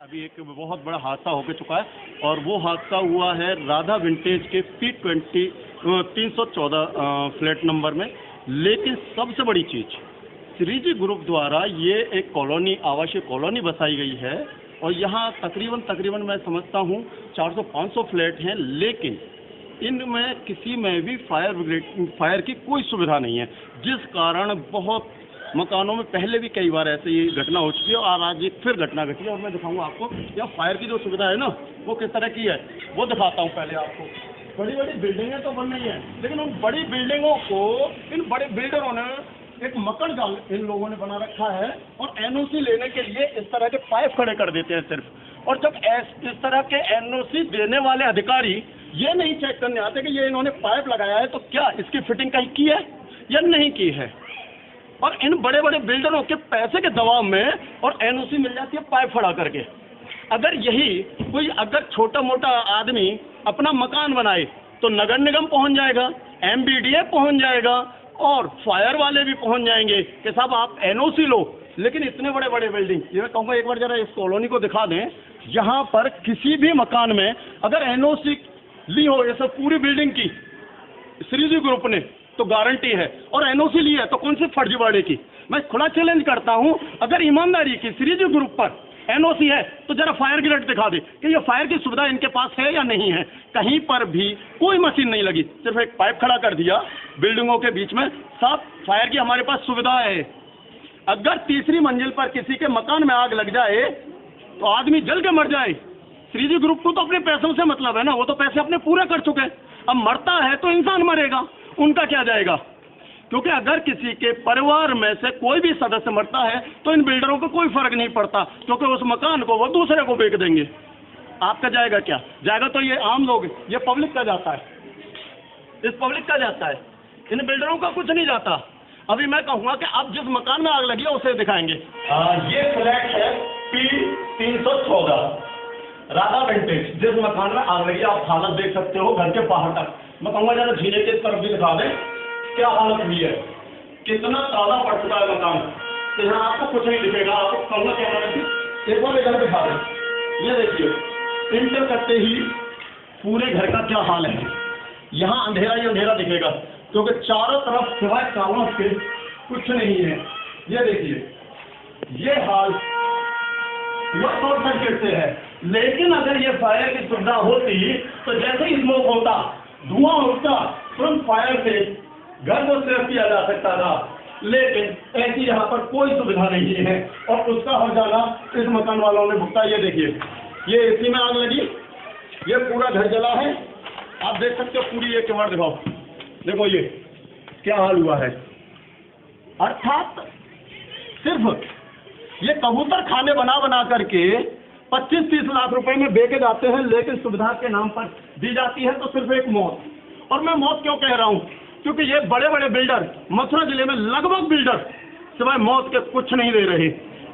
अभी एक बहुत बड़ा हादसा हो चुका है और वो हादसा हुआ है राधा विंटेज के P20 314 फ्लैट नंबर में। लेकिन सबसे बड़ी चीज़ श्रीजी ग्रुप द्वारा ये एक कॉलोनी, आवासीय कॉलोनी बसाई गई है और यहाँ तकरीबन मैं समझता हूँ 400-500 फ्लैट हैं, लेकिन इनमें किसी में भी फायर की कोई सुविधा नहीं है, जिस कारण बहुत मकानों में पहले भी कई बार ऐसे ही घटना हो चुकी है और आज एक फिर घटना घटी है। और मैं दिखाऊंगा आपको यहाँ फायर की जो सुविधा है ना वो किस तरह की है वो दिखाता हूँ। पहले आपको बड़ी बड़ी बिल्डिंगें तो बन रही हैं, लेकिन उन बड़ी बिल्डिंगों को इन बड़े बिल्डरों ने एक मकड़ जाल इन लोगों ने बना रखा है और एनओसी लेने के लिए इस तरह के पाइप खड़े कर देते हैं सिर्फ। और जब इस तरह के एनओसी देने वाले अधिकारी ये नहीं चेक करने आते कि ये इन्होंने पाइप लगाया है तो क्या इसकी फिटिंग कहीं की है या नहीं की है, और इन बड़े बड़े बिल्डरों के पैसे के दबाव में और एनओसी मिल जाती है पाइप फड़ा करके। अगर यही कोई छोटा मोटा आदमी अपना मकान बनाए तो नगर निगम पहुंच जाएगा, एमबीडीए पहुंच जाएगा और फायर वाले भी पहुंच जाएंगे कि साहब आप एनओसी लो। लेकिन इतने बड़े बड़े बिल्डिंग, ये मैं कहूँगा एक बार जरा इस कॉलोनी को दिखा दें, यहाँ पर किसी भी मकान में अगर एनओसी ली हो ये सब पूरी बिल्डिंग की श्रीजी ग्रुप ने तो गारंटी है, और एनओसी ली है तो कौन सी फर्जीवाड़े की। मैं खुला चैलेंज करता हूं, अगर ईमानदारी की श्रीजी ग्रुप पर एनओसी है तो जरा फायर ग्रेड दिखा दे कि ये फायर की सुविधा इनके पास है या नहीं है। कहीं पर भी कोई मशीन नहीं लगी, सिर्फ एक पाइप खड़ा कर दिया बिल्डिंगों के बीच में। साफ फायर की हमारे पास सुविधा है। अगर तीसरी मंजिल पर किसी के मकान में आग लग जाए तो आदमी जल के मर जाए। श्रीजी ग्रुप को तो अपने पैसों से मतलब है ना, वो तो पैसे अपने पूरे कर चुके हैं। अब मरता है तो इंसान मरेगा, उनका क्या जाएगा। क्योंकि अगर किसी के परिवार में से कोई भी सदस्य मरता है तो इन बिल्डरों को कोई फर्क नहीं पड़ता, क्योंकि उस मकान को वो दूसरे को बेच देंगे। आपका जाएगा क्या? जाएगा तो ये आम लोग, ये पब्लिक का जाता है, इस पब्लिक का जाता है, इन बिल्डरों का कुछ नहीं जाता। अभी मैं कहूँगा कि अब जिस मकान में आग लगी है उसे दिखाएंगे। ये फ्लैट है P314 राधा विंटेज, जिस मकान में आग लगी आप हालत देख सकते हो घर के बाहर तक। मैं कहूँगा जरा झीले की तरफ भी दिखा दें क्या हालत हुई है, कितना ताला पड़ चुका है मकान। तो यहाँ आपको कुछ नहीं दिखेगा, आपको कहूँगा क्या एक बार इधर दिखा दें। ये देखिए इंटर करते ही पूरे घर का क्या हाल है। यहाँ अंधेरा ही अंधेरा दिखेगा क्योंकि चारों तरफ सिवाय तालों के कुछ नहीं है। ये देखिए ये हाल यह शॉर्ट सर्किट से है। लेकिन अगर ये फायर की सुविधा होती तो जैसे ही स्मोक होता, धुआं उठता, तुरंत फायर से घर को सेव किया जा सकता था। लेकिन ऐसी यहाँ पर कोई सुविधा नहीं है और उसका हर्जाना इस मकान वालों ने भुगता। ये देखिए ये एसी में आग लगी, ये पूरा घर जला है, आप देख सकते हो। पूरी ये किवाड़ दिखाओ, देखो ये क्या हाल हुआ है। अर्थात सिर्फ ये कबूतर खाने बना करके 25-30 लाख रुपए में बेचे जाते हैं, लेकिन सुविधा के नाम पर दी जाती है तो सिर्फ एक मौत। और मैं मौत क्यों कह रहा हूं, क्योंकि ये बड़े बड़े बिल्डर मथुरा जिले में लगभग बिल्डर सिवाय मौत के कुछ नहीं दे रहे।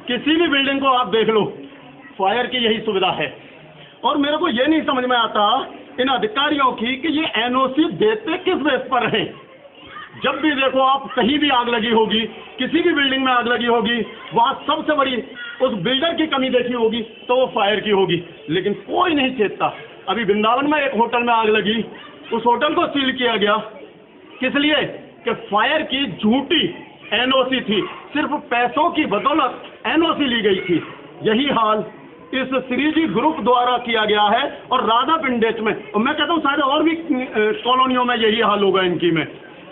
किसी भी बिल्डिंग को आप देख लो फायर की यही सुविधा है। और मेरे को ये नहीं समझ में आता इन अधिकारियों की कि ये एनओसी देते किस बेस पर हैं। जब भी देखो आप कहीं भी आग लगी होगी, किसी भी बिल्डिंग में आग लगी होगी, वहां सबसे बड़ी उस बिल्डर की कमी देखी होगी तो वो फायर की होगी, लेकिन कोई नहीं चेतता। अभी वृंदावन में एक होटल में आग लगी, उस होटल को सील किया गया, किस लिए कि फायर की झूठी एनओसी थी, सिर्फ पैसों की बदौलत एनओसी ली गई थी। यही हाल इस श्रीजी ग्रुप द्वारा किया गया है और राधा विंटेज में, और मैं कहता हूँ शायद और भी कॉलोनियों में यही हाल होगा इनकी में।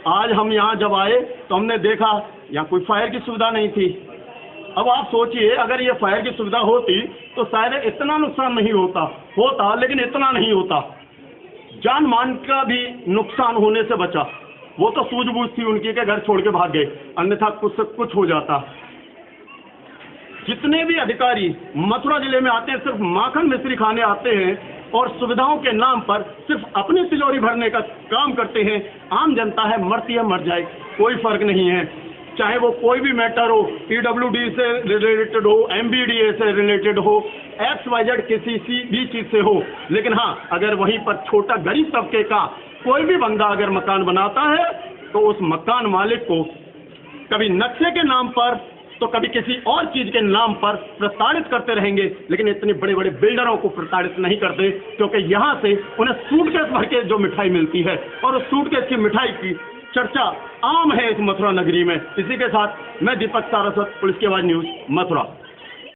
आज हम यहाँ जब आए तो हमने देखा यहाँ कोई फायर की सुविधा नहीं थी। अब आप सोचिए अगर ये फायर की सुविधा होती तो शायद इतना नुकसान नहीं होता, लेकिन इतना नहीं होता। जान मान का भी नुकसान होने से बचा। वो तो सूझबूझ थी उनकी के घर छोड़ के भाग गए, अन्यथा कुछ हो जाता। जितने भी अधिकारी मथुरा जिले में आते हैं सिर्फ माखन मिश्री खाने आते हैं और सुविधाओं के नाम पर सिर्फ अपनी तिजोरी भरने का काम करते हैं। आम जनता है मरती है, मर जाए, कोई फर्क नहीं है। चाहे वो कोई भी मैटर हो, पीडब्ल्यूडी से रिलेटेड हो, एमबीडीए से रिलेटेड हो, XYZ किसी भी चीज से हो। लेकिन हाँ, अगर वहीं पर छोटा गरीब तबके का कोई भी बंदा अगर मकान बनाता है तो उस मकान मालिक को कभी नक्शे के नाम पर तो कभी किसी और चीज के नाम पर प्रताड़ित करते रहेंगे, लेकिन इतने बड़े बड़े बिल्डरों को प्रताड़ित नहीं करते, क्योंकि यहाँ से उन्हें सूटकेस भर के जो मिठाई मिलती है और उस सूटकेस की मिठाई की चर्चा आम है इस मथुरा नगरी में। इसी के साथ मैं दीपक सारस्वत, पुलिस की आवाज न्यूज, मथुरा।